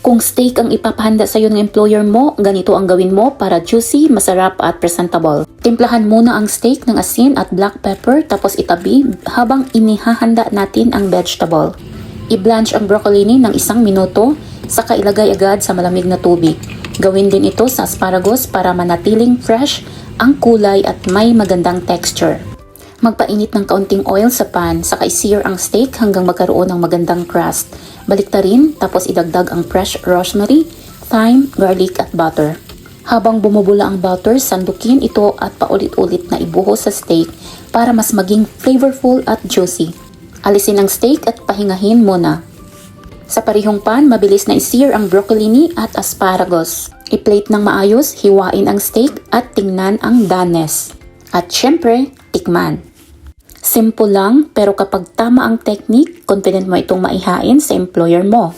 Kung steak ang ipapahanda sa iyo ng employer mo, ganito ang gawin mo para juicy, masarap at presentable. Timplahan muna ang steak ng asin at black pepper tapos itabi habang inihahanda natin ang vegetable. I-blanch ang broccoli ng 1 minuto, saka ilagay agad sa malamig na tubig. Gawin din ito sa asparagus para manatiling fresh ang kulay at may magandang texture. Magpainit ng kaunting oil sa pan, saka i-sear ang steak hanggang magkaroon ng magandang crust. Baliktarin, tapos idagdag ang fresh rosemary, thyme, garlic at butter. Habang bumubula ang butter, sandukin ito at paulit-ulit na ibuhos sa steak para mas maging flavorful at juicy. Alisin ang steak at pahingahin muna. Sa parihong pan, mabilis na i-sear ang broccoli at asparagus. I-plate ng maayos, hiwain ang steak at tingnan ang doneness. At syempre, tikman. Simple lang, pero kapag tama ang technique, confident mo itong maihain sa employer mo.